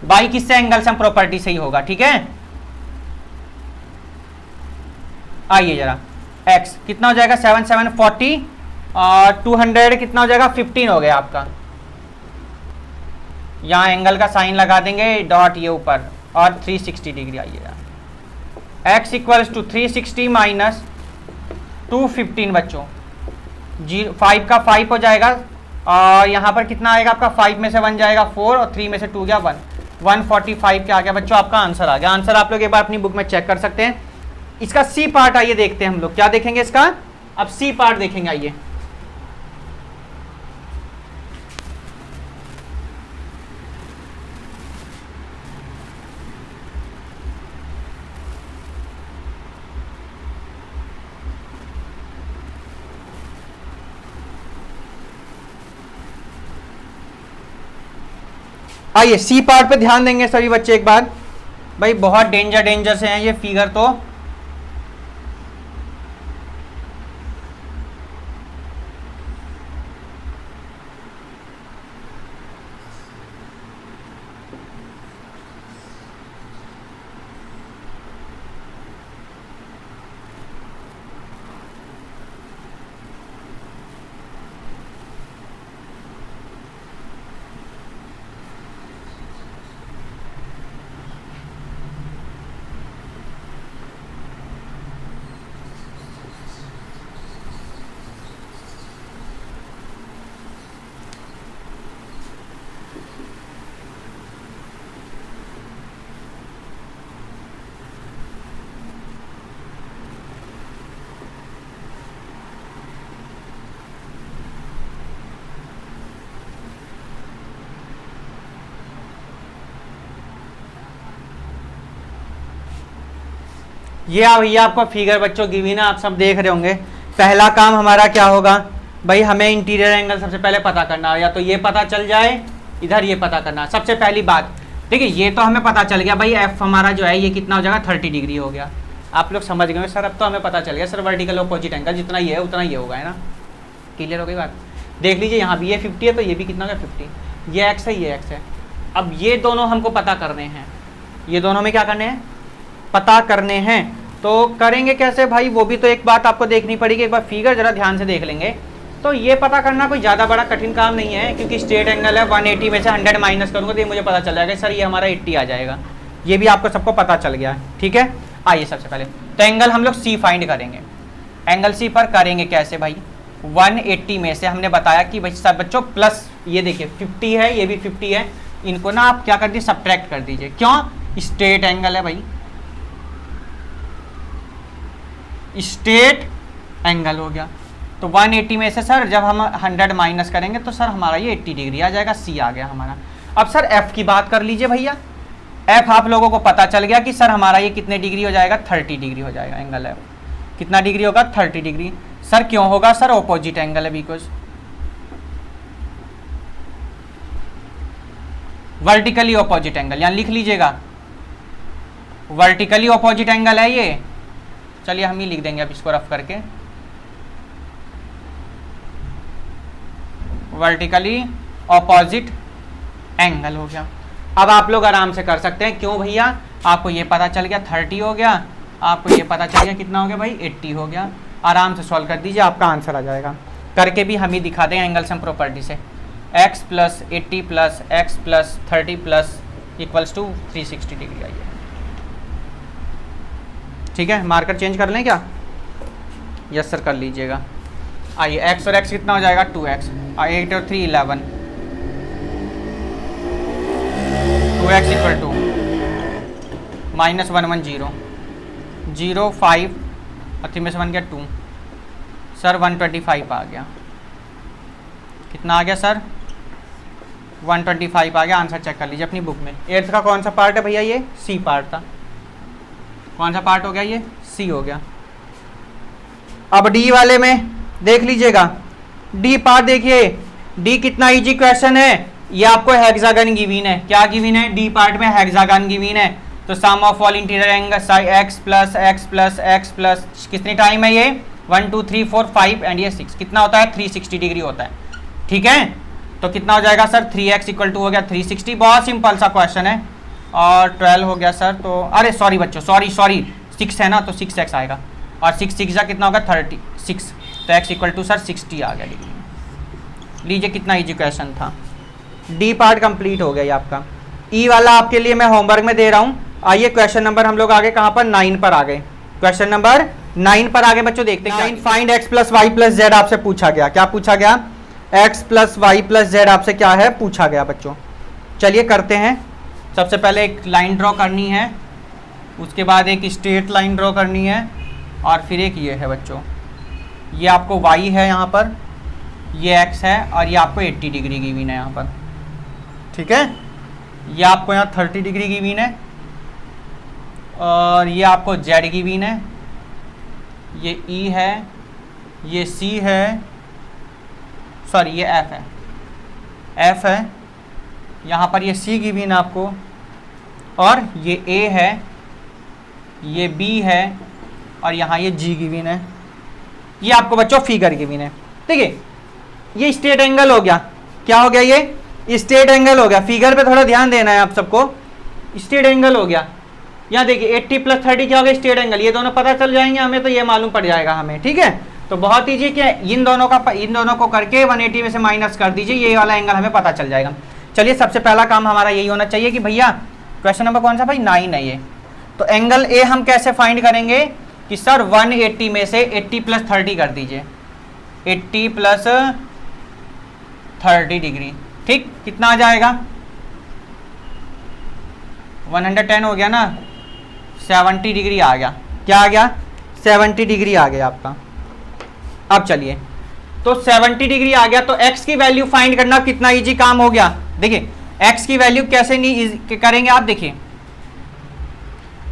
बाई किससे? एंगल सम प्रॉपर्टी से ही होगा, ठीक है। आइए जरा x कितना हो जाएगा? 7 7 40 और 200 कितना हो जाएगा? 15 हो गया आपका। यहाँ एंगल का साइन लगा देंगे, डॉट ये ऊपर, और 360 डिग्री आइएगा। x इक्वल्स टू 360 माइनस 215 बच्चों, 5 का 5 हो जाएगा, और यहाँ पर कितना आएगा आपका? 5 में से 1 जाएगा 4 और 3 में से 2 गया 1, 145 क्या आ गया बच्चों? आपका आंसर आ गया। आंसर आप लोग एक बार अपनी बुक में चेक कर सकते हैं। इसका सी पार्ट आइए देखते हैं हम लोग, क्या देखेंगे इसका? अब सी पार्ट देखेंगे, आइए। आइए सी पार्ट पे ध्यान देंगे सभी बच्चे एक बार। भाई बहुत डेंजर से हैं ये फिगर तो। ये आपको फिगर बच्चों गिवन है, आप सब देख रहे होंगे। पहला काम हमारा क्या होगा भाई, हमें इंटीरियर एंगल सबसे पहले पता करना है, या तो ये पता चल जाए, इधर ये पता करना है। सबसे पहली बात देखिए, ये तो हमें पता चल गया भाई, एफ हमारा जो है ये कितना हो जाएगा 30 डिग्री हो गया। आप लोग समझ गए सर, अब तो हमें पता चल गया सर वर्टिकल अपोजिट एंगल जितना ये है उतना ये होगा, है ना। क्लियर हो गई बात। देख लीजिए यहाँ भी ये 50 है तो ये भी कितना होगा 50, ये एक्स है ये एक्स है। अब ये दोनों हमको पता करने हैं, ये दोनों में क्या करने हैं, पता करने हैं। तो करेंगे कैसे भाई, वो भी तो एक बात आपको देखनी पड़ेगी। एक बार फिगर जरा ध्यान से देख लेंगे तो ये पता करना कोई ज़्यादा बड़ा कठिन काम नहीं है, क्योंकि स्ट्रेट एंगल है, 180 में से 100 माइनस करूँगा तो ये मुझे पता चल जाएगा सर ये हमारा 80 आ जाएगा। ये भी आपको सबको पता चल गया है, ठीक है। आइए सबसे पहले तो एंगल हम लोग सी फाइंड करेंगे। एंगल सी पर करेंगे कैसे भाई, 180 में से हमने बताया कि भाई सब बच्चों प्लस ये देखिए 50 है, ये भी 50 है, इनको ना आप क्या कर दीजिए सब्ट्रैक्ट कर दीजिए। क्यों, स्ट्रेट एंगल है भाई, स्ट्रेट एंगल हो गया। तो 180 में से सर जब हम 100 माइनस करेंगे तो सर हमारा ये 80 डिग्री आ जाएगा, सी आ गया हमारा। अब सर एफ की बात कर लीजिए भैया, एफ आप लोगों को पता चल गया कि सर हमारा ये कितने डिग्री हो जाएगा, 30 डिग्री हो जाएगा एंगल एफ। कितना डिग्री होगा, 30 डिग्री। सर क्यों होगा, सर ऑपोजिट एंगल है, बिकॉज वर्टिकली ऑपोजिट एंगल, यहाँ लिख लीजिएगा वर्टिकली ऑपोजिट एंगल है ये। चलिए हम ही लिख देंगे अब इसको रफ करके, वर्टिकली ऑपोजिट एंगल हो गया। अब आप लोग आराम से कर सकते हैं, क्यों भैया, आपको ये पता चल गया 30 हो गया, आपको ये पता चल गया कितना हो गया भाई 80 हो गया। आराम से सॉल्व कर दीजिए, आपका आंसर आ जाएगा। करके भी हम ही दिखा दें एंगल सम प्रॉपर्टी से, x plus 80 plus x plus 30 plus equals to 360 degree आइए। ठीक है, मार्कर चेंज कर लें क्या, यस सर कर लीजिएगा। आइए x और x कितना हो जाएगा 2x, 8 और 3 11, 2x इक्वल टू माइनस 1 1 0 0 5 और 3 में से 1 गया 2, सर 125 आ गया। कितना आ गया सर 125 आ गया। आंसर चेक कर लीजिए अपनी बुक में। 8th का कौन सा पार्ट है भैया, ये सी पार्ट था। कौन सा पार्ट हो गया, ये सी हो गया। अब डी वाले में देख लीजिएगा, डी पार्ट देखिए, डी कितना इजी क्वेश्चन है, ये आपको हेक्सागन गिवन है। क्या गिवन है, डी पार्ट में हेक्सागन गिवन है। तो sum of all interior angle x plus x plus x plus कितनी टाइम है ये 1 2 3 4 5 एंड ये 6 कितना होता है 360 डिग्री होता है। ठीक है, तो कितना हो जाएगा सर 3x इक्वल टू हो गया 360। बहुत सिंपल सा क्वेश्चन है। और 12 हो गया सर, तो अरे सॉरी बच्चों, सॉरी 6 है ना, तो 6x आएगा। और 6 6 कितना होगा 36, तो x इक्वल टू सर 60 आ गया डिग्री। लीजिए कितना इजी क्वेश्चन था। डी पार्ट कंप्लीट हो गया ये आपका। ई वाला आपके लिए मैं होमवर्क में दे रहा हूँ। आइए क्वेश्चन नंबर हम लोग आगे कहाँ पर 9 पर आ गए। क्वेश्चन नंबर 9 पर आगे बच्चों देखते हैं। Find x plus y plus z आपसे पूछा गया। क्या पूछा गया, x plus y plus z आपसे क्या है पूछा गया बच्चों। चलिए करते हैं। सबसे पहले एक लाइन ड्रॉ करनी है, उसके बाद एक स्ट्रेट लाइन ड्रॉ करनी है, और फिर एक ये है बच्चों, ये आपको y है यहाँ पर, ये x है, और ये आपको 80 डिग्री गिवन है यहाँ पर। ठीक है, ये आपको यहाँ 30 डिग्री गिवन है, और ये आपको z गिवन है, ये E है, ये C है, सॉरी ये F है, F है, यहाँ पर ये C गिवन है आपको, और ये A है, ये B है, और यहाँ ये G गिवन है। ये आपको बच्चों फिगर गिवन है। देखिए ये स्ट्रेट एंगल हो गया। क्या हो गया, ये स्ट्रेट एंगल हो गया। फिगर पे थोड़ा ध्यान देना है आप सबको। स्ट्रेट एंगल हो गया। यहाँ देखिए 80 प्लस 30 क्या हो गया स्ट्रेट एंगल। ये दोनों पता चल जाएंगे हमें, तो ये मालूम पड़ जाएगा हमें। ठीक है, तो बहुत ईजी क्या इन दोनों को करके 180 में से माइनस कर दीजिए, ये वाला एंगल हमें पता चल जाएगा। चलिए सबसे पहला काम हमारा यही होना चाहिए कि भैया क्वेश्चन नंबर कौन सा भाई 9 है ये। तो एंगल ए हम कैसे फाइंड करेंगे कि सर 180 में से 80 प्लस 30 कर दीजिए, 80 प्लस 30 डिग्री। ठीक, कितना आ जाएगा 110 हो गया ना, 70 डिग्री आ गया। क्या आ गया 70 डिग्री आ गया आपका। अब चलिए, तो 70 डिग्री आ गया, तो x की वैल्यू फाइंड करना कितना इजी काम हो गया। देखिए x की वैल्यू कैसे नहीं करेंगे आप। देखिए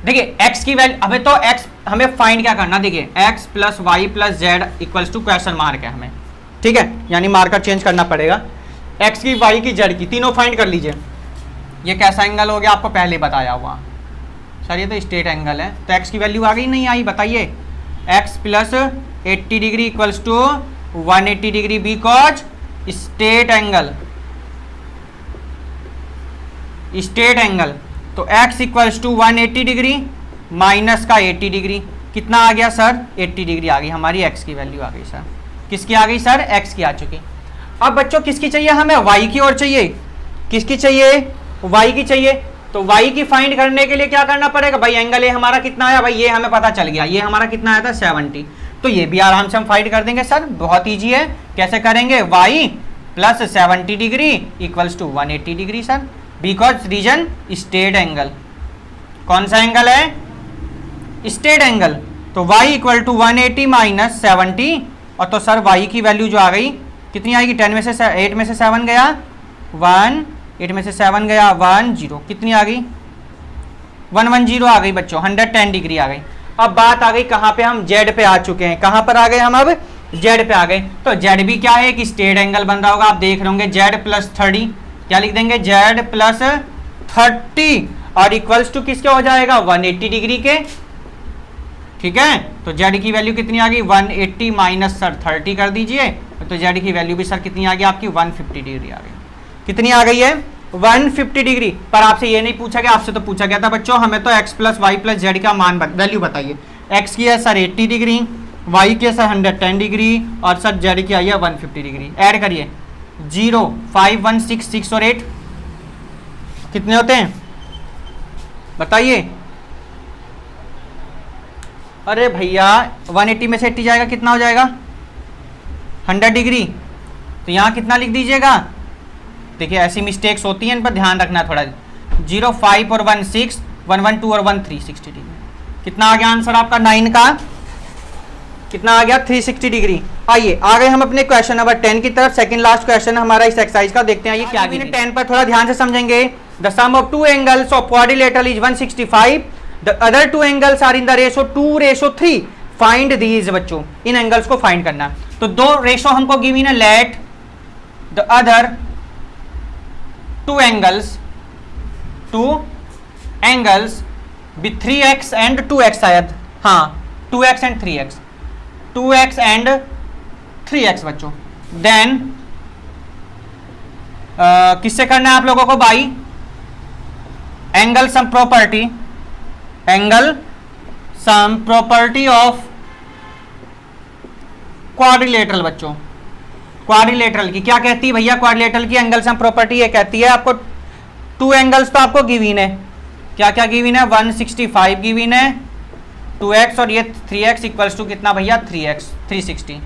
देखिए x की वैल्यू हमें तो x हमें फाइंड क्या करना, देखिए x plus y plus z equals to question mark है हमें, ठीक है, यानी मार्कर चेंज करना पड़ेगा। x की y की z की तीनों फाइंड कर लीजिए। ये कैसा एंगल हो गया आपको पहले बताया हुआ सर, ये तो स्ट्रेट एंगल है, तो x की वैल्यू आ गई नहीं आई बताइए, x plus 80 degree equals to 180 degree because straight angle, straight angle, तो x equals to 180 degree minus का 80 डिग्री, कितना आ गया सर 80 डिग्री आ गई हमारी x की वैल्यू आ गई सर, किसकी आ गई सर x की आ चुकी। अब बच्चों किसकी चाहिए हमें, y की ओर चाहिए, किसकी चाहिए y की चाहिए, तो y की फाइंड करने के लिए क्या करना पड़ेगा भाई, एंगल ए हमारा कितना आया भाई, ये हमें पता चल गया, ये हमारा कितना आया था 70, तो ये भी आराम से हम फाइंड कर देंगे सर, बहुत ईजी है, कैसे करेंगे, y plus 70 degree equals to 180 degree sir, because reason straight angle, कौन सा एंगल है स्ट्रेट एंगल, तो y इक्वल टू 180 माइनस 70, और तो सर y की वैल्यू जो आ गई कितनी आएगी, 10 में से 8 में से 7 गया 1, 8 में से 7 गया 1 0, कितनी आ गई 110 आ गई बच्चों, 110 डिग्री आ गई। अब बात आ गई कहाँ पे, हम z पे आ चुके हैं, कहाँ पर आ गए हम, अब z पे आ गए, तो z भी क्या है कि स्ट्रेट एंगल बन रहा होगा, आप देख रहे होंगे z प्लस 30, क्या लिख देंगे z प्लस 30 और इक्वल्स टू किसके हो जाएगा 180 डिग्री के, ठीक है, तो z की वैल्यू कितनी आ गई 180 माइनस सर 30 कर दीजिए, तो z की वैल्यू भी सर कितनी आ गई आपकी 150 डिग्री आ गई, कितनी आ गई है 150 डिग्री। पर आपसे ये नहीं पूछा गया, आपसे तो पूछा गया था बच्चों हमें तो x plus y plus z का मान वैल्यू बताइए, x की है सर 80 डिग्री, y की है सर 110 डिग्री और सर z की आई है 150 डिग्री, ऐड करिए 0 5 1 6 6 और 8 कितने होते हैं बताइए, अरे भैया 180 में से 80 जाएगा कितना हो जाएगा 100 डिग्री, तो यहाँ कितना लिख दीजिएगा, देखिए ऐसी मिस्टेक्स होती हैं, इन पर ध्यान रखना थोड़ा, 0 5 और 1 6 1 1 2 और 1 3 60 डिग्री, कितना आ गया आंसर आपका 9 का, कितना आ गया 360 डिग्री। आइए आ गए हम अपने क्वेश्चन नंबर 10 की तरफ, सेकंड लास्ट क्वेश्चन हमारा इस एक्सरसाइज का, देखते हैं ये क्या है। 10 पर थोड़ा ध्यान से समझेंगे, the sum of two angles of quadrilateral is 165, the other two angles are in the ratio 2:3, find these, बच्चों इन एंगल्स को फाइंड करना, तो दो रेशो हमको गिवन है, let the other two angles with 3x and 2x शायद, हाँ 2x and 3x, 2x and 3x बच्चों, देन किससे करना है आप लोगों को by angle sum property, angle sum property of quadrilateral बच्चों, क्वाड्रिलेटरल की क्या कहती है भैया, क्वाड्रिलेटरल की एंगल सम प्रॉपर्टी ये कहती है आपको, टू एंगल्स तो आपको गिवन है, क्या क्या गिवन है 165 गिवन है 2x और ये 3x इक्वल्स टू कितना भैया 3x 360,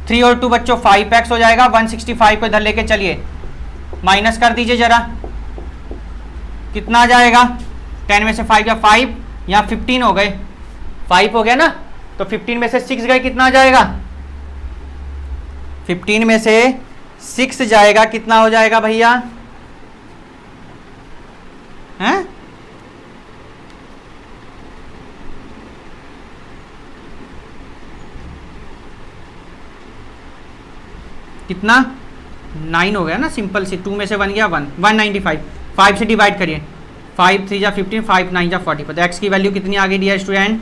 3 और 2 बच्चों 5x हो जाएगा, 165 को इधर लेके चलिए माइनस कर दीजिए जरा, कितना आ जाएगा 10 में से 5 या 5 यहाँ 15 हो गए, 5 हो गया ना, तो 15 में से 6 गए कितना आ जाएगा, 15 में से 6 जाएगा कितना हो जाएगा भैया, हैं कितना 9 हो गया ना, सिंपल से 2 में से 1 गया 195, 5 से डिवाइड करिए, 5 3 जा 15, 5 9 जा 40, तो x की वैल्यू कितनी आ गई डियर स्टूडेंट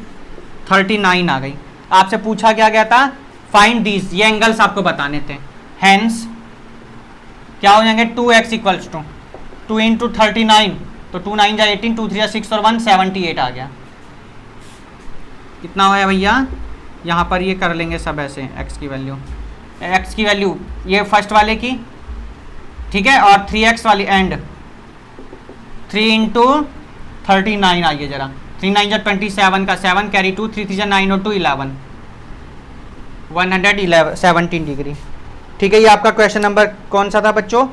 39 आ गई। आपसे पूछा क्या गया था फाइंड दीज, ये एंगल्स आपको बताने थे, हेंस क्या हो जाएंगे 2x इक्वल्स टू 2 इंटू 39, तो 2 9 जा 18, 2 3 जा 6 और 1 78 आ गया, कितना होया भैया, यहाँ पर ये कर लेंगे सब ऐसे, x की वैल्यू ये फर्स्ट वाले की, ठीक है, और 3x वाली एंड 3 इंटू 39 आइए जरा, 3 9 जा 27 का 7 कैरी 2, 3 3 जा 9 और 2 11, 117 डिग्री, ठीक है, ये आपका क्वेश्चन नंबर कौन सा था बच्चों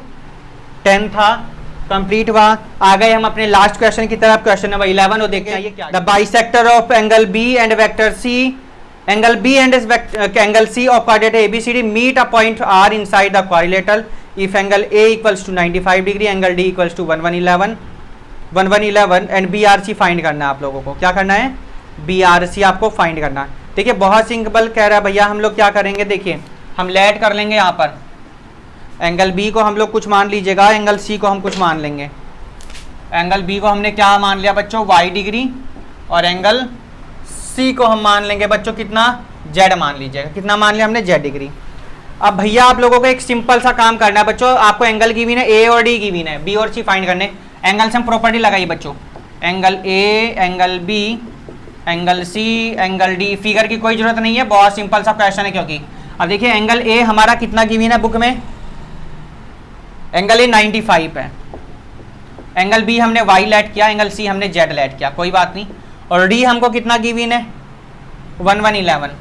10 था, कंप्लीट हुआ। आ गए हम अपने लास्ट क्वेश्चन की तरफ, क्वेश्चन नंबर 11 और देखते हैं क्या, the bisector of angle B and vector C, angle B and angle C of quadrilateral ABCD meet a point R inside the quadrilateral if angle A equals to 95 degree, angle D equals to 1111, 1111 and BRC find करना है आप लोगों को। क्या करना है? BRC आपको find करना है। देखिए बहुत सिंपल कह रहा है भैया, हम लोग क्या करेंगे, देखिए हम लेट कर लेंगे यहाँ पर, एंगल बी को हम लोग कुछ मान लीजिएगा, एंगल सी को हम कुछ मान लेंगे। एंगल बी को हमने क्या मान लिया बच्चों? y डिग्री, और एंगल सी को हम मान लेंगे बच्चों कितना? z मान लीजिएगा। कितना मान लिया हमने? z degree. अब भैया आप लोगों को एक सिंपल सा काम करना है बच्चों, आपको एंगल गिवन है ए और डी गिवन है, बी और सी फाइंड करने। एंगल से हम प्रॉपर्टी लगाइए बच्चों, angle A, angle B, angle C, angle D. Figure की कोई जरूरत नहीं है, बहुत सिंपल सा क्वेश्चन है क्योंकि अब देखिए एंगल ए हमारा कितना गिवन है बुक में? एंगल ए 95 है। एंगल बी हमने y लेट किया, एंगल सी हमने z लेट किया, कोई बात नहीं। और डी हमको कितना गिवन है? 1111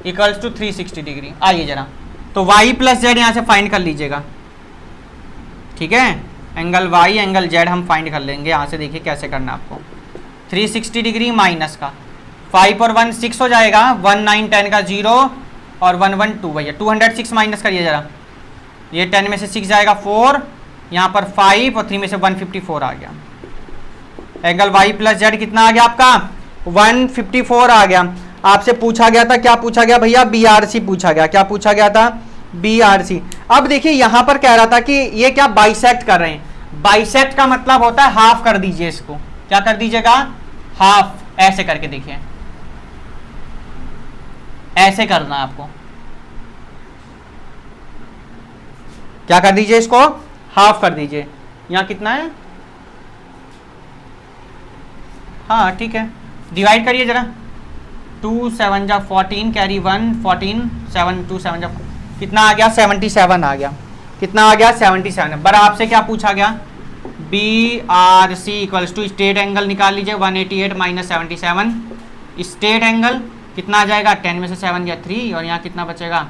इक्वल्स टू 360 डिग्री। आइए जरा, तो y प्लस z यहाँ से फाइंड कर लीजिएगा, ठीक है। एंगल y एंगल z हम फाइंड कर लेंगे यहाँ से। देखिए कैसे करना है आपको। 360 डिग्री माइनस का 5 और 1 6 हो जाएगा, 1 9 10 का 0 और 1 1 2 भैया 206 माइनस करिए जरा। ये 10 में से 6 जाएगा 4, यहाँ पर 5 और 3 में से 154 आ गया। एंगल y प्लस जेड कितना आ गया आपका? 154 आ गया। आपसे पूछा गया था, क्या पूछा गया भैया? BRC पूछा गया। क्या पूछा गया था? BRC। अब देखिए यहाँ पर कह रहा था कि ये क्या बाइसेक्ट कर रहे हैं। बाइसेक्ट का मतलब होता है हाफ कर दीजिए इसको। क्या कर दीजिएगा? हाफ। ऐसे करके देखिए, ऐसे करना है आपको। क्या कर दीजिए इसको? हाफ कर दीजिए। यहाँ कितना है? हाँ ठीक है, डिवाइड करिए जरा। 2 7 जा 14 कैरी 1 14 7 2 7 जा कितना आ गया? 77 आ गया। कितना आ गया? 77। बरा आपसे क्या पूछा गया? BRC equals to straight angle निकाल लीजिए 188 माइनस 77। स्ट्रेट एंगल कितना आ जाएगा? 10 में से 7 गया 3 और यहाँ कितना बचेगा?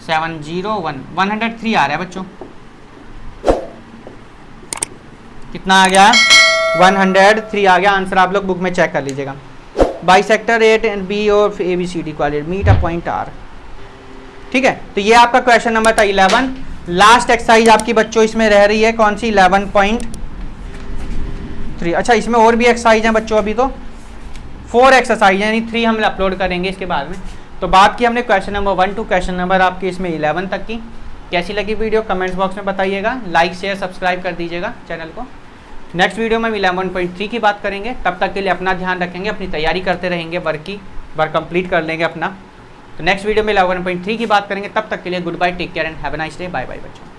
701 103 आ रहा है बच्चों। कितना आ गया? 103 आ गया। आंसर आप लोग बुक में चेक कर लीजिएगा। बाइसेक्टर ए एंड बी और ABCD quadrant meet a point R। ठीक है, तो ये आपका क्वेश्चन नंबर था 11। लास्ट एक्सरसाइज आपकी बच्चों इसमें रह रही है कौन सी? 11.3। अच्छा इसमें और भी एक्सरसाइज हैं बच्चों, अभी तो 4 एक्सरसाइज यानी 3 हम अपलोड करेंगे इसके बाद में। तो बात की हमने question number 1 to question number आपके इसमें 11 तक की। कैसी लगी वीडियो कमेंट्स बॉक्स में बताइएगा। लाइक शेयर सब्सक्राइब कर दीजिएगा चैनल को। नेक्स्ट वीडियो में हम 11.3 की बात करेंगे। तब तक के लिए अपना ध्यान रखेंगे, अपनी तैयारी करते रहेंगे, वर्क कंप्लीट कर लेंगे अपना। तो नेक्स्ट वीडियो में 11.3 की बात करेंगे। तब तक के लिए good bye, take care and have a nice day. Bye bye बच्चों।